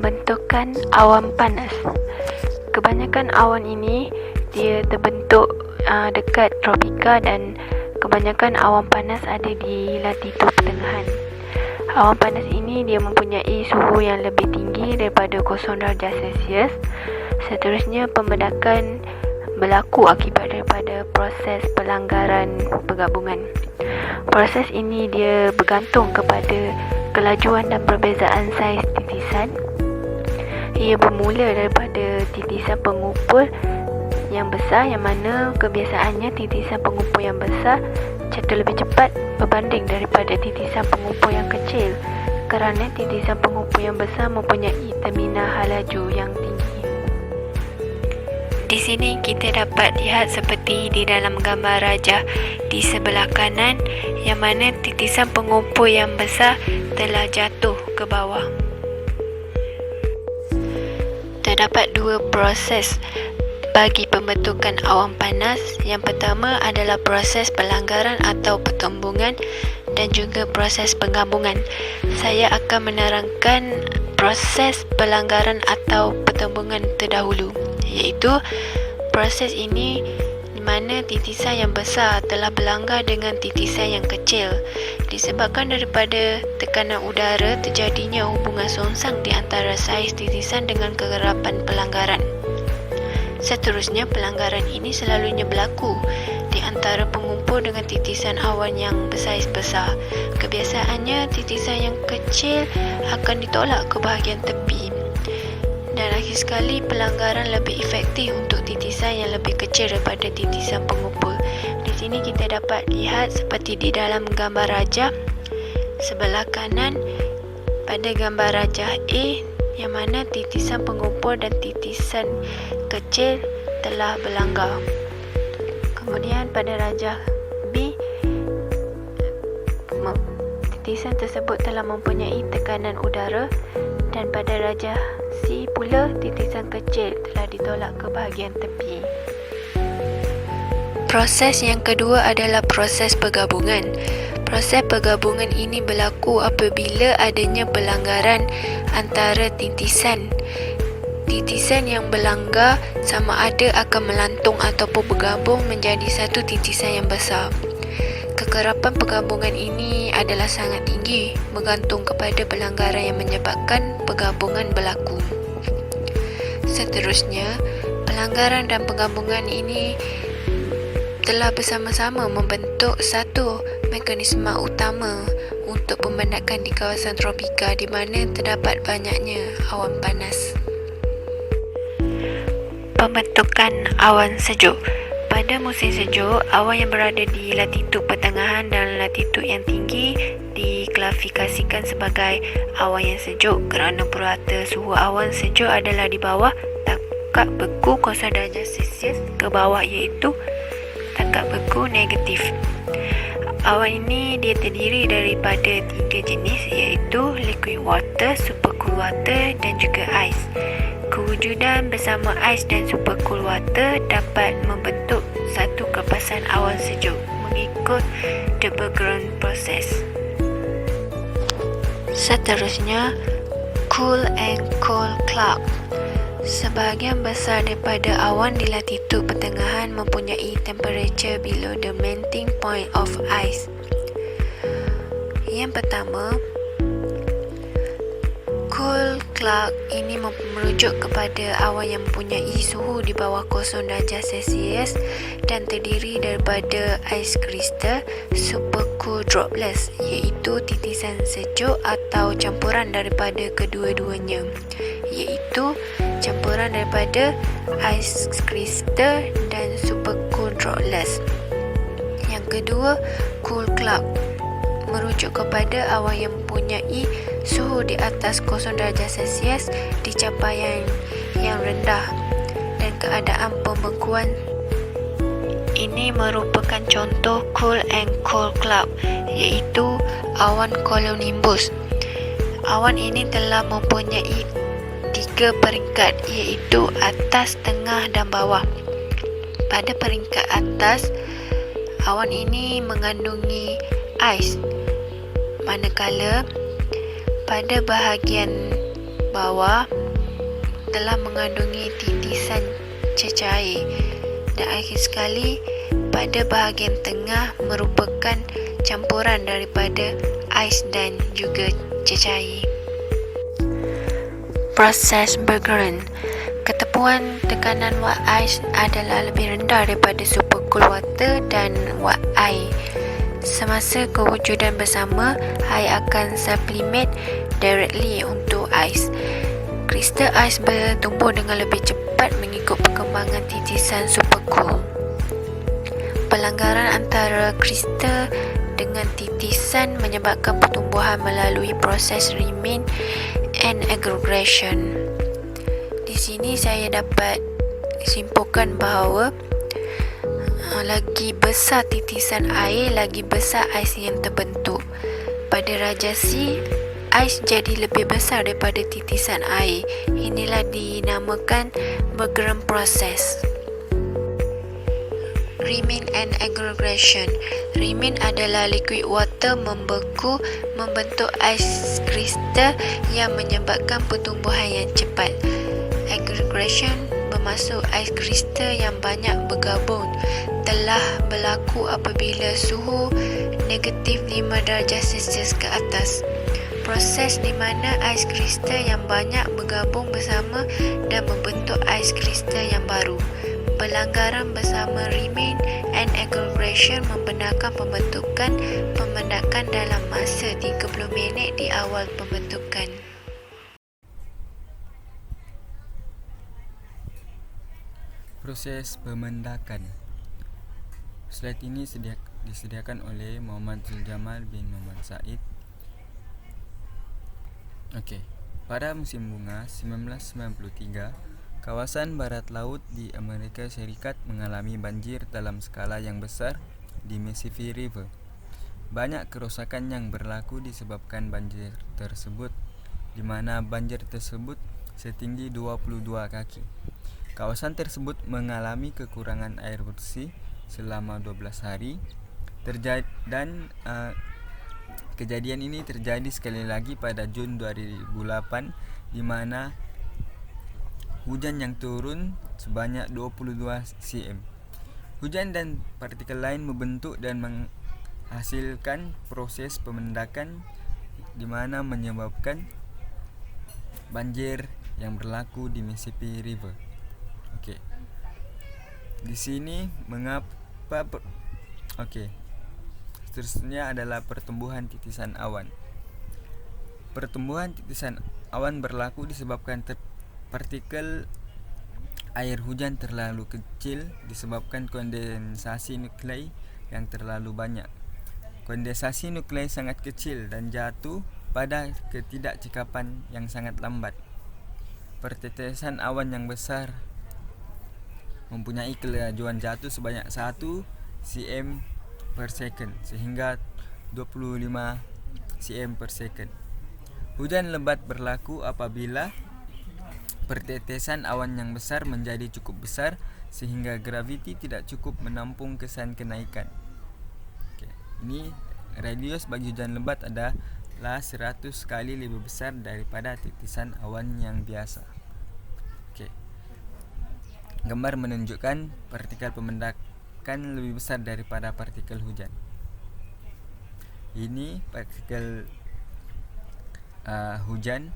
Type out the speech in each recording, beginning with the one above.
Pembentukan awan panas. Kebanyakan awan ini dia terbentuk dekat tropika dan kebanyakan awan panas ada di latitud pertengahan. Awan panas ini dia mempunyai suhu yang lebih tinggi daripada 0 darjah Celsius. Seterusnya pembedakan berlaku akibat daripada proses pelanggaran pergabungan. Proses ini dia bergantung kepada kelajuan dan perbezaan saiz titisan. Ia bermula daripada titisan pengumpul yang besar, yang mana kebiasaannya titisan pengumpul yang besar jatuh lebih cepat berbanding daripada titisan pengumpul yang kecil, kerana titisan pengumpul yang besar mempunyai terminal halaju yang tinggi. Di sini kita dapat lihat seperti di dalam gambar rajah di sebelah kanan, yang mana titisan pengumpul yang besar telah jatuh ke bawah. Terdapat dua proses bagi pembentukan awan panas. Yang pertama adalah proses pelanggaran atau pertumbungan dan juga proses penggabungan. Saya akan menerangkan proses pelanggaran atau pertumbungan terdahulu, iaitu proses ini di mana titisan yang besar telah berlanggar dengan titisan yang kecil. Disebabkan daripada tekanan udara, terjadinya hubungan songsang di antara saiz titisan dengan kegerapan pelanggaran. Seterusnya, pelanggaran ini selalunya berlaku di antara pengumpul dengan titisan awan yang bersaiz besar. Kebiasaannya, titisan yang kecil akan ditolak ke bahagian tepi. Dan akhir sekali, pelanggaran lebih efektif untuk titisan yang lebih kecil daripada titisan pengumpul. Di sini kita dapat lihat seperti di dalam gambar rajah sebelah kanan pada gambar rajah A, yang mana titisan pengumpul dan titisan kecil telah berlanggar. Kemudian pada rajah B, titisan tersebut telah mempunyai tekanan udara, dan pada rajah C pula titisan kecil telah ditolak ke bahagian tepi. Proses yang kedua adalah proses pergabungan. Proses pergabungan ini berlaku apabila adanya pelanggaran antara titisan. Titisan yang berlanggar sama ada akan melantung ataupun bergabung menjadi satu titisan yang besar. Kekerapan pergabungan ini adalah sangat tinggi, bergantung kepada pelanggaran yang menyebabkan pergabungan berlaku. Seterusnya, pelanggaran dan pergabungan ini telah bersama-sama membentuk satu mekanisme utama untuk pembendakan di kawasan tropika di mana terdapat banyaknya awan panas. Pembentukan awan sejuk. Pada musim sejuk, awan yang berada di latitud pertengahan dan latitud yang tinggi diklasifikasikan sebagai awan yang sejuk kerana purata suhu awan sejuk adalah di bawah takat beku 0 darjah Celsius ke bawah, iaitu takat beku negatif. Awan ini dia terdiri daripada 3 jenis, iaitu liquid water, super cool water dan juga ais. Kewujudan bersama ais dan super cool water dapat membentuk satu kepasan awan sejuk mengikut the background process. Seterusnya, cool and cold cloud. Sebahagian besar daripada awan di latitud pertengahan mempunyai temperature below the melting point of ice. Yang pertama, cool cloud ini merujuk kepada awan yang mempunyai suhu di bawah 0 darjah Celsius dan terdiri daripada ais kristal super cool droplets, iaitu titisan sejuk atau campuran daripada kedua-duanya, iaitu campuran daripada ais kristal dan super cool droplets. Yang kedua, cool cloud merujuk kepada awan yang mempunyai suhu di atas 0 darjah Celsius di capaian yang rendah dan keadaan pembekuan. Ini merupakan contoh cool and cold cloud, iaitu awan cumulonimbus. Awan ini telah mempunyai 3 peringkat, iaitu atas, tengah dan bawah. Pada peringkat atas, awan ini mengandungi ais, manakala pada bahagian bawah telah mengandungi titisan cecair dan akhir sekali pada bahagian tengah merupakan campuran daripada ais dan juga cecair. Proses bergerun. Ketepuan tekanan wad ais adalah lebih rendah daripada supercool water dan wad air. Semasa kewujudan bersama, air akan sublimate directly untuk ais. Kristal ais bertumbuh dengan lebih cepat mengikut perkembangan titisan supercool. Pelanggaran antara kristal dengan titisan menyebabkan pertumbuhan melalui proses Riemann and aggregation. Di sini saya dapat simpulkan bahawa lagi besar titisan air, lagi besar ais yang terbentuk. Pada radiasi, ais jadi lebih besar daripada titisan air. Inilah dinamakan Bergerun proses. Riemann and aggregation. Riemann adalah liquid water membeku membentuk ais kristal yang menyebabkan pertumbuhan yang cepat. Aggregation bermaksud ais kristal yang banyak bergabung telah berlaku apabila suhu negatif 5 darjah Celsius ke atas. Proses di mana ais kristal yang banyak bergabung bersama dan membentuk ais kristal yang baru. Pelanggaran bersama Riemann and aggregation membenarkan pembentukan pembendakan dalam masa 30 minit di awal pembentukan. Proses pemendakan. Slide ini disediakan oleh Muhammad Zuljamal bin Muhammad Said. Pada musim bunga 1993, kawasan barat laut di Amerika Syarikat mengalami banjir dalam skala yang besar di Mississippi River. Banyak kerosakan yang berlaku disebabkan banjir tersebut, di mana banjir tersebut setinggi 22 kaki. Kawasan tersebut mengalami kekurangan air bersih selama 12 hari dan kejadian ini terjadi sekali lagi pada Jun 2008, di mana hujan yang turun sebanyak 22 cm. Hujan dan partikel lain membentuk dan menghasilkan proses pemendakan, di mana menyebabkan banjir yang berlaku di Mississippi River. Di sini seterusnya adalah pertumbuhan titisan awan. Pertumbuhan titisan awan berlaku disebabkan partikel air hujan terlalu kecil disebabkan kondensasi nuklei yang terlalu banyak. Kondensasi nuklei sangat kecil dan jatuh pada ketidakcekapan yang sangat lambat. Pertetesan awan yang besar mempunyai kelajuan jatuh sebanyak 1 cm per second sehingga 25 cm per second. Hujan lebat berlaku apabila pertetesan awan yang besar menjadi cukup besar sehingga graviti tidak cukup menampung kesan kenaikan. Ini radius bagi hujan lebat adalah 100 kali lebih besar daripada titisan awan yang biasa. Gambar menunjukkan partikel pemendakan lebih besar daripada partikel hujan. Ini partikel hujan,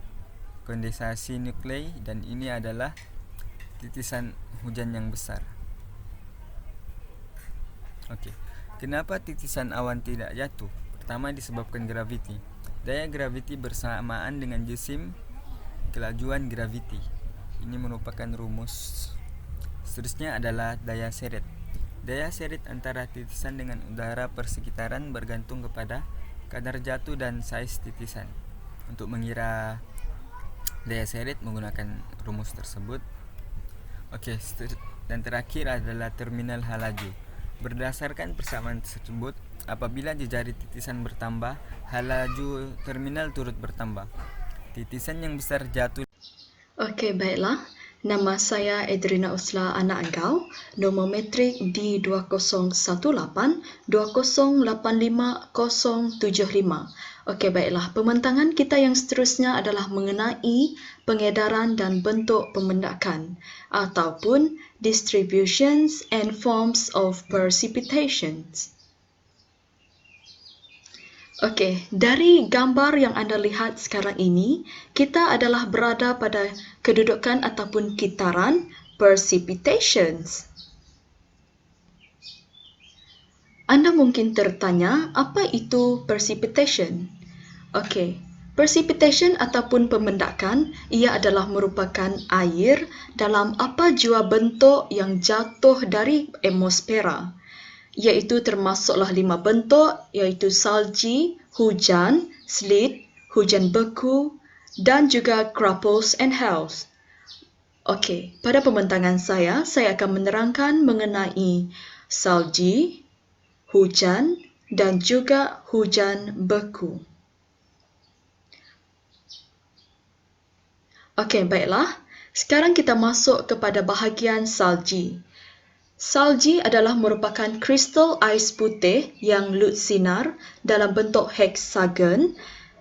kondensasi nuklei, dan ini adalah titisan hujan yang besar. Kenapa titisan awan tidak jatuh? Pertama, disebabkan graviti. Daya graviti bersamaan dengan jisim kelajuan graviti. Ini merupakan rumus. Seterusnya adalah daya seret. Daya seret antara titisan dengan udara persekitaran bergantung kepada kadar jatuh dan saiz titisan. Untuk mengira daya seret menggunakan rumus tersebut. Dan terakhir adalah terminal hal laju. Berdasarkan persamaan tersebut, apabila jejari titisan bertambah, hal laju terminal turut bertambah. Titisan yang besar jatuh. Baiklah. Nama saya Edrina Usla, anak engkau. Nombor metrik D2018-2085-075. Okey, baiklah. Pembentangan kita yang seterusnya adalah mengenai pengedaran dan bentuk pembendakan ataupun distributions and forms of precipitations. Okey, dari gambar yang anda lihat sekarang ini, kita adalah berada pada kedudukan ataupun kitaran precipitations. Anda mungkin tertanya, apa itu precipitation? Okey, precipitation ataupun pembendakan, ia adalah merupakan air dalam apa jua bentuk yang jatuh dari atmosfera, iaitu termasuklah 5 bentuk, iaitu salji, hujan, sleet, hujan beku dan juga graupels and hails. Okey, pada pembentangan saya akan menerangkan mengenai salji, hujan dan juga hujan beku. Okey, baiklah. Sekarang kita masuk kepada bahagian salji. Salji adalah merupakan kristal ais putih yang lut sinar dalam bentuk heksagon,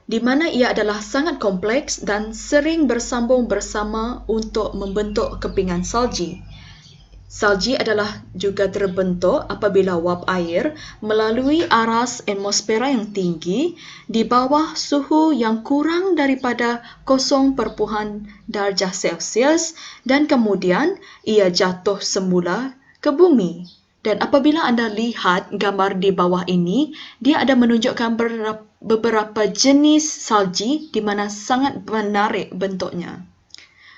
di mana ia adalah sangat kompleks dan sering bersambung bersama untuk membentuk kepingan salji. Salji adalah juga terbentuk apabila wap air melalui aras atmosfera yang tinggi di bawah suhu yang kurang daripada 0 darjah Celsius dan kemudian ia jatuh semula ke bumi. Dan apabila anda lihat gambar di bawah ini, dia ada menunjukkan beberapa jenis salji di mana sangat menarik bentuknya.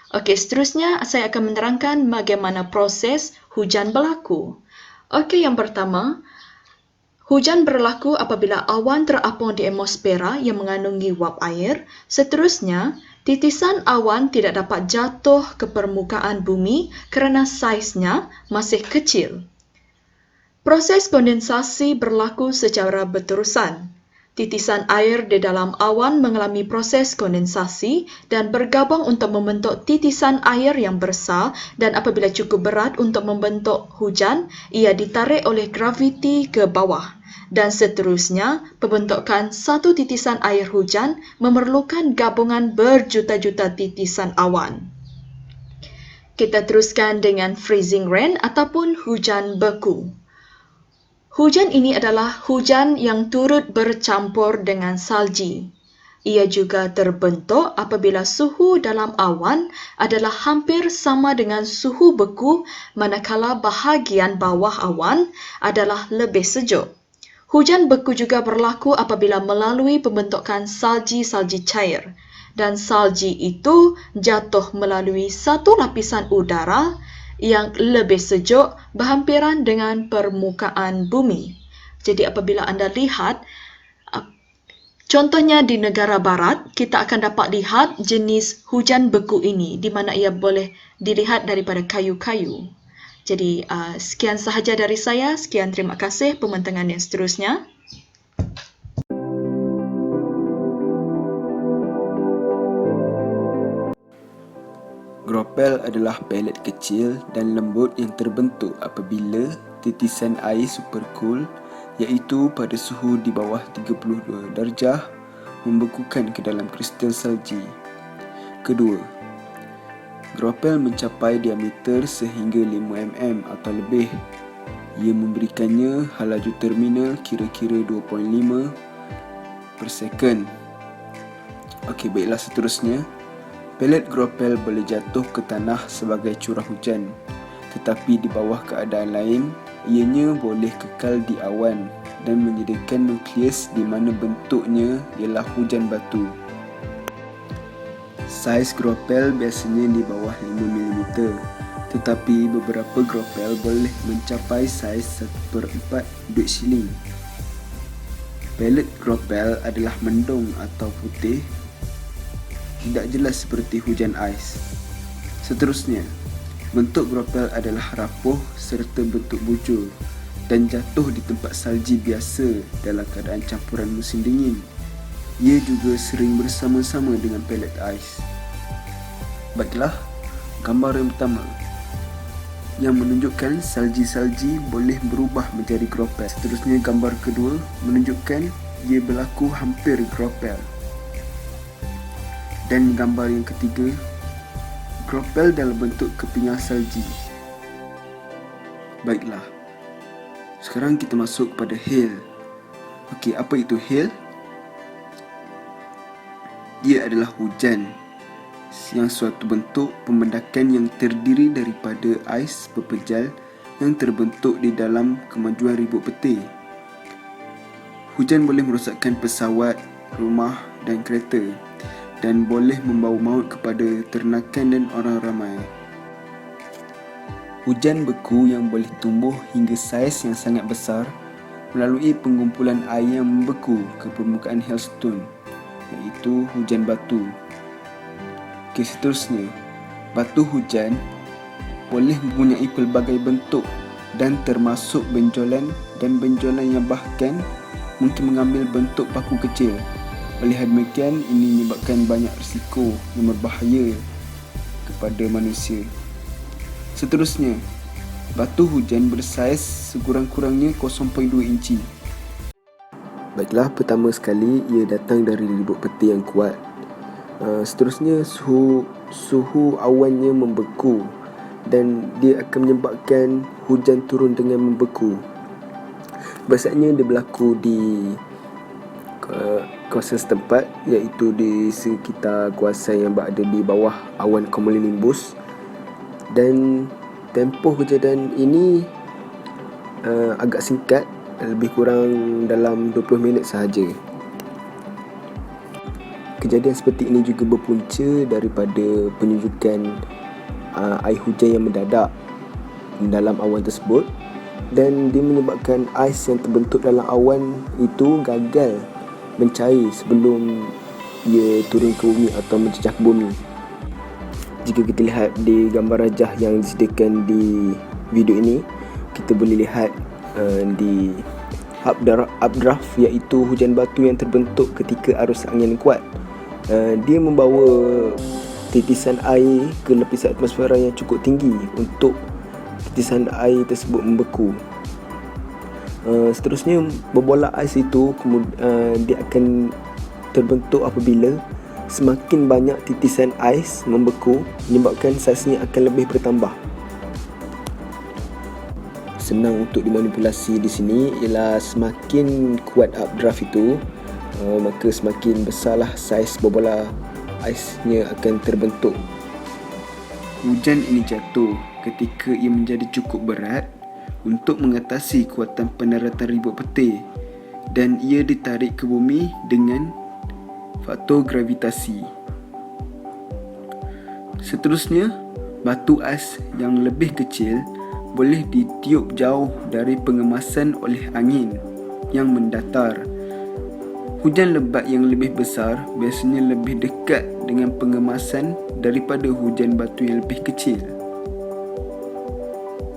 Okey, seterusnya saya akan menerangkan bagaimana proses hujan berlaku. Okey, yang pertama, hujan berlaku apabila awan terapung di atmosfera yang mengandungi wap air. Seterusnya, titisan awan tidak dapat jatuh ke permukaan bumi kerana saiznya masih kecil. Proses kondensasi berlaku secara berterusan. Titisan air di dalam awan mengalami proses kondensasi dan bergabung untuk membentuk titisan air yang besar, dan apabila cukup berat untuk membentuk hujan, ia ditarik oleh graviti ke bawah. Dan seterusnya, pembentukan satu titisan air hujan memerlukan gabungan berjuta-juta titisan awan. Kita teruskan dengan freezing rain ataupun hujan beku. Hujan ini adalah hujan yang turut bercampur dengan salji. Ia juga terbentuk apabila suhu dalam awan adalah hampir sama dengan suhu beku, manakala bahagian bawah awan adalah lebih sejuk. Hujan beku juga berlaku apabila melalui pembentukan salji-salji cair, dan salji itu jatuh melalui satu lapisan udara yang lebih sejuk berhampiran dengan permukaan bumi. Jadi apabila anda lihat, contohnya di negara barat, kita akan dapat lihat jenis hujan beku ini di mana ia boleh dilihat daripada kayu-kayu. Jadi sekian sahaja dari saya. Sekian, terima kasih. Pembentangan yang seterusnya. Graupel adalah pelet kecil dan lembut yang terbentuk apabila titisan air supercool, iaitu pada suhu di bawah 32 darjah, membekukan ke dalam kristal salji. Kedua, graupel mencapai diameter sehingga 5 mm atau lebih. Ia memberikannya halaju terminal kira-kira 2.5 per second. Okey, baiklah, seterusnya. Pelet graupel boleh jatuh ke tanah sebagai curah hujan, tetapi di bawah keadaan lain, ianya boleh kekal di awan dan menyediakan nukleus di mana bentuknya ialah hujan batu. Saiz graupel biasanya di bawah 5 mm, tetapi beberapa graupel boleh mencapai saiz 1/4 duit siling. Pelet graupel adalah mendung atau putih, tidak jelas seperti hujan ais. Seterusnya, bentuk graupel adalah rapuh serta bentuk bujur dan jatuh di tempat salji biasa dalam keadaan campuran musim dingin. Ia juga sering bersama-sama dengan pelet ais. Baiklah, Gambar yang pertama yang menunjukkan salji-salji boleh berubah menjadi gropel. Seterusnya gambar kedua menunjukkan ia berlaku hampir gropel. Dan gambar yang ketiga, gropel dalam bentuk kepingan salji. Baiklah, sekarang kita masuk pada hail. Okey, apa itu hail? Ia adalah hujan yang suatu bentuk pembendakan yang terdiri daripada ais pepejal yang terbentuk di dalam kemajuan ribut peti. Hujan boleh merosakkan pesawat, rumah dan kereta dan boleh membawa maut kepada ternakan dan orang ramai. Hujan beku yang boleh tumbuh hingga saiz yang sangat besar melalui pengumpulan air yang membeku ke permukaan hailstone, iaitu hujan batu. Okey, seterusnya, batu hujan boleh mempunyai pelbagai bentuk dan termasuk benjolan dan benjolan yang bahkan mungkin mengambil bentuk paku kecil. Oleh demikian, ini menyebabkan banyak risiko yang berbahaya kepada manusia. Seterusnya, batu hujan bersaiz sekurang-kurangnya 0.2 inci. Baiklah, pertama sekali ia datang dari ribut peti yang kuat. Seterusnya suhu awannya membeku dan dia akan menyebabkan hujan turun dengan membeku. Biasanya dia berlaku di kawasan setempat, iaitu di sekitar kawasan yang berada di bawah awan cumulonimbus, dan tempoh kejadian ini agak singkat, lebih kurang dalam 20 minit sahaja. Kejadian seperti ini juga berpunca daripada penyujukan air hujan yang mendadak dalam awan tersebut, dan dia menyebabkan ais yang terbentuk dalam awan itu gagal mencair sebelum ia turun ke bumi atau menjejak bumi. Jika kita lihat di gambar rajah yang disediakan di video ini, kita boleh lihat di updraft, iaitu hujan batu yang terbentuk ketika arus angin kuat. Dia membawa titisan air ke lapisan atmosfera yang cukup tinggi untuk titisan air tersebut membeku. Seterusnya, bola ais itu dia akan terbentuk apabila semakin banyak titisan ais membeku, menyebabkan saiznya akan lebih bertambah. Senang untuk dimanipulasi di sini ialah semakin kuat updraft itu, maka semakin besarlah saiz bola aisnya akan terbentuk. Hujan ini jatuh ketika ia menjadi cukup berat untuk mengatasi kuatan pendaratan ribut peti, dan ia ditarik ke bumi dengan faktor gravitasi. Seterusnya, batu ais yang lebih kecil boleh ditiup jauh dari pengemasan oleh angin yang mendatar. Hujan lebat yang lebih besar biasanya lebih dekat dengan pengemasan daripada hujan batu yang lebih kecil.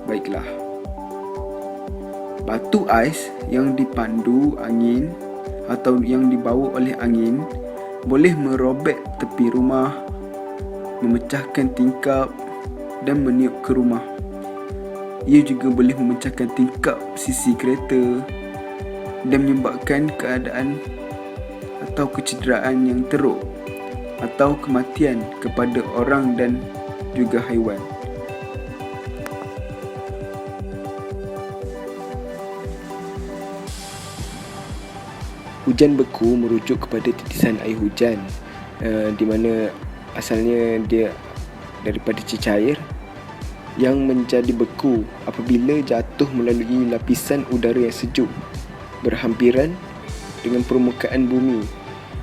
Baiklah, batu ais yang dipandu angin atau yang dibawa oleh angin boleh merobek tepi rumah, memecahkan tingkap dan meniup ke rumah. Ia juga boleh memecahkan tingkap sisi kereta dan menyebabkan keadaan atau kecederaan yang teruk atau kematian kepada orang dan juga haiwan. Hujan beku merujuk kepada titisan air hujan, di mana asalnya dia daripada cecair yang menjadi beku apabila jatuh melalui lapisan udara yang sejuk berhampiran dengan permukaan bumi,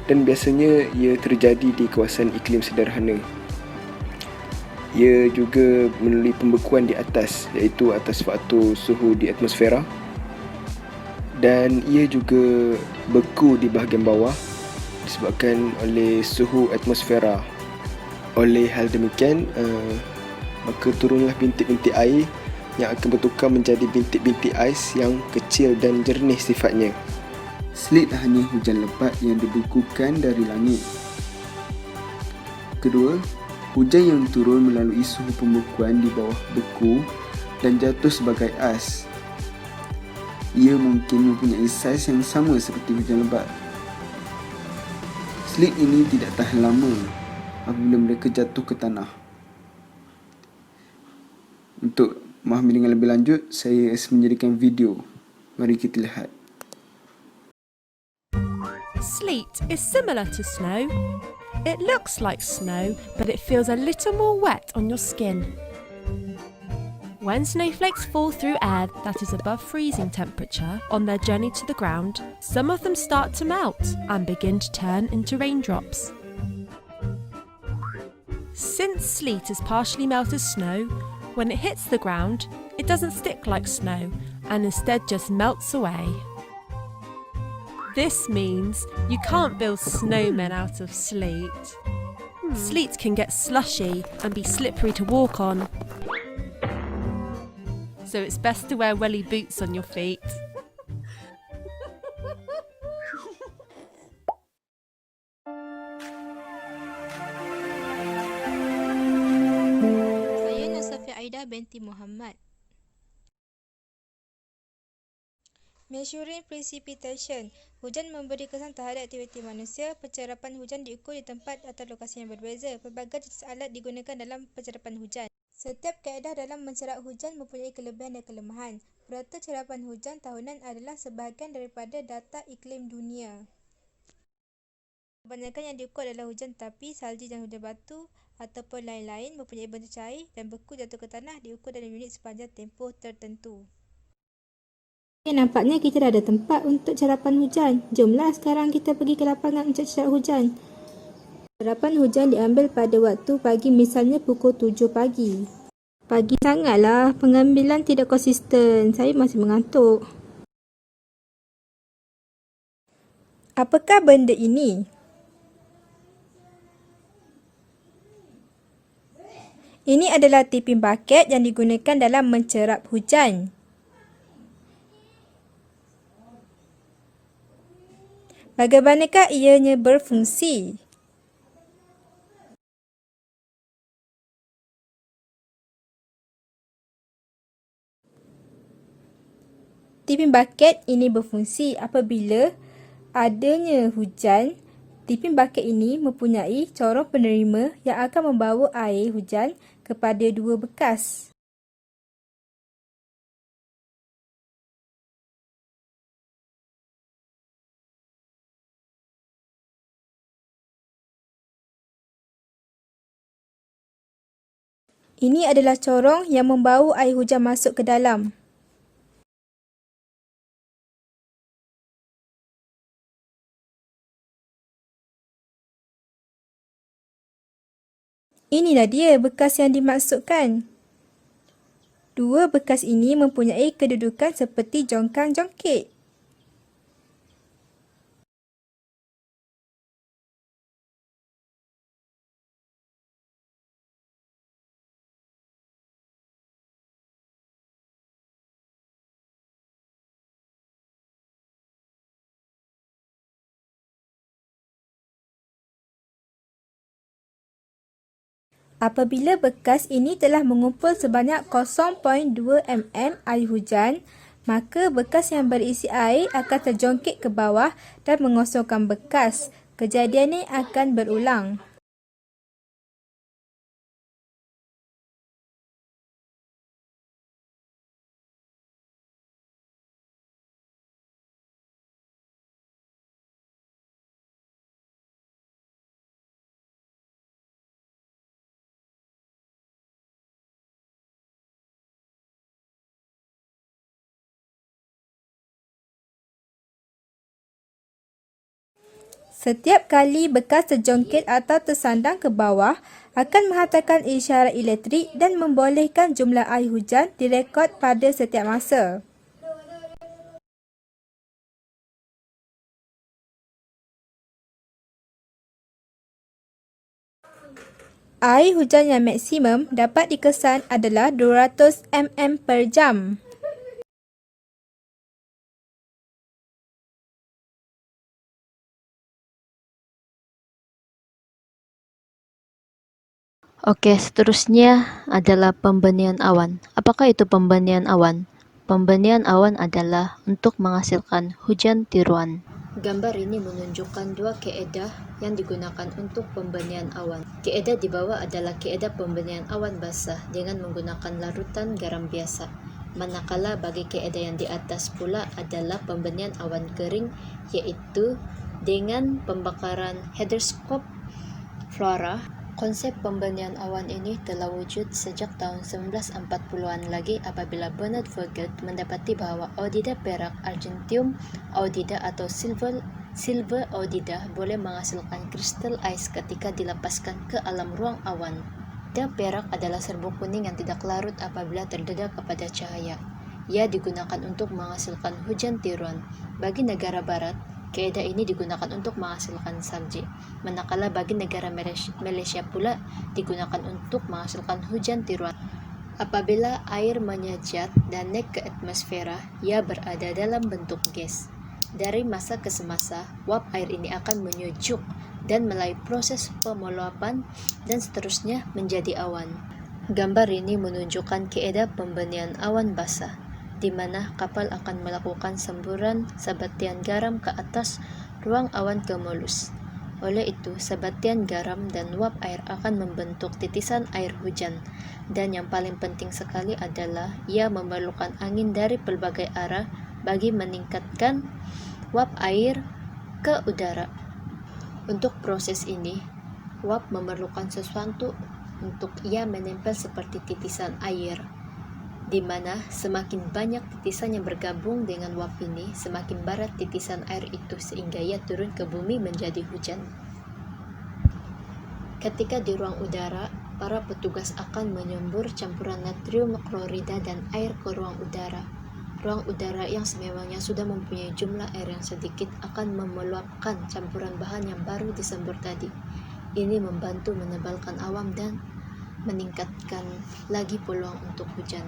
dan biasanya ia terjadi di kawasan iklim sederhana. Ia juga melalui pembekuan di atas, iaitu atas faktor suhu di atmosfera, dan ia juga beku di bahagian bawah disebabkan oleh suhu atmosfera. Oleh hal demikian, maka turunlah bintik-bintik air yang akan bertukar menjadi bintik-bintik ais yang kecil dan jernih sifatnya. Slit hanya hujan lebat yang dibekukan dari langit. Kedua, Hujan yang turun melalui suhu pembekuan di bawah beku dan jatuh sebagai as. Ia mungkin mempunyai saiz yang sama seperti hujan lebat. Sleet ini tidak tahan lama apabila mereka jatuh ke tanah. Untuk memahami dengan lebih lanjut, saya menjadikan video. Mari kita lihat. Sleet is similar to snow. It looks like snow, but it feels a little more wet on your skin. When snowflakes fall through air that is above freezing temperature on their journey to the ground, some of them start to melt and begin to turn into raindrops. Since sleet is partially melted snow, when it hits the ground, it doesn't stick like snow and instead just melts away. This means you can't build snowmen out of sleet. Sleet can get slushy and be slippery to walk on, so it's best to wear welly boots on your feet. Saya Nasafia Aida binti Muhammad. Measuring precipitation. Hujan memberi kesan terhadap aktiviti manusia. Pencerapan hujan diukur di tempat atau lokasi yang berbeza. Pelbagai jenis alat digunakan dalam pencerapan hujan. Setiap kaedah dalam mencerap hujan mempunyai kelebihan dan kelemahan. Purata cerapan hujan tahunan adalah sebahagian daripada data iklim dunia. Kebanyakan yang diukur adalah hujan tapi, salji dan hujan batu ataupun lain-lain mempunyai bentuk cair dan beku jatuh ke tanah diukur dalam unit sepanjang tempoh tertentu. Nampaknya kita dah ada tempat untuk cerapan hujan. Jomlah sekarang kita pergi ke lapangan untuk cerap hujan. Cerapan hujan diambil pada waktu pagi, misalnya pukul 7 pagi. Pagi sangatlah, pengambilan tidak konsisten. Saya masih mengantuk. Apakah benda ini? Ini adalah tiping baket yang digunakan dalam mencerap hujan. Bagaimanakah ianya berfungsi? Tiping baket ini berfungsi apabila adanya hujan. Tiping baket ini mempunyai corong penerima yang akan membawa air hujan kepada dua bekas. Ini adalah corong yang membawa air hujan masuk ke dalam. Inilah dia bekas yang dimaksudkan. Dua bekas ini mempunyai kedudukan seperti jongkang-jongkit. Apabila bekas ini telah mengumpul sebanyak 0.2 mm air hujan, maka bekas yang berisi air akan terjongkit ke bawah dan mengosongkan bekas. Kejadian ini akan berulang. Setiap kali bekas terjongkit atau tersandang ke bawah akan menghantarkan isyarat elektrik dan membolehkan jumlah air hujan direkod pada setiap masa. Air hujan yang maksimum dapat dikesan adalah 200 mm per jam. Oke, seterusnya adalah pembenihan awan. Apakah itu pembenihan awan? Pembenihan awan adalah untuk menghasilkan hujan tiruan. Gambar ini menunjukkan dua kaedah yang digunakan untuk pembenihan awan. Kaedah di bawah adalah kaedah pembenihan awan basah dengan menggunakan larutan garam biasa. Manakala bagi kaedah yang di atas pula adalah pembenihan awan kering, yaitu dengan pembakaran hedroskop flora. Konsep pembenihan awan ini telah wujud sejak tahun 1940-an lagi apabila Bernard Vogel mendapati bahawa audida perak, argentium audida atau silver audida boleh menghasilkan kristal ais ketika dilepaskan ke alam ruang awan. Audida perak adalah serbuk kuning yang tidak larut apabila terdedah kepada cahaya. Ia digunakan untuk menghasilkan hujan tiruan. Bagi negara barat, kaedah ini digunakan untuk menghasilkan salji, manakala bagi negara Malaysia pula digunakan untuk menghasilkan hujan tiruan. Apabila air menyejat dan naik ke atmosfera, ia berada dalam bentuk gas. Dari masa ke semasa, uap air ini akan menyujuk dan melalui proses pemeluapan dan seterusnya menjadi awan. Gambar ini menunjukkan kaedah pembenihan awan basah, di mana kapal akan melakukan semburan sabatian garam ke atas ruang awan cumulus. Oleh itu, sabatian garam dan uap air akan membentuk titisan air hujan. Dan yang paling penting sekali adalah ia memerlukan angin dari pelbagai arah bagi meningkatkan uap air ke udara. Untuk proses ini, uap memerlukan sesuatu untuk ia menempel seperti titisan air, di mana semakin banyak titisan yang bergabung dengan uap ini, semakin berat titisan air itu sehingga ia turun ke bumi menjadi hujan. Ketika di ruang udara, para petugas akan menyembur campuran natrium klorida dan air ke ruang udara. Ruang udara yang sememangnya sudah mempunyai jumlah air yang sedikit akan memeluapkan campuran bahan yang baru disembur tadi. Ini membantu menebalkan awan dan meningkatkan lagi peluang untuk hujan.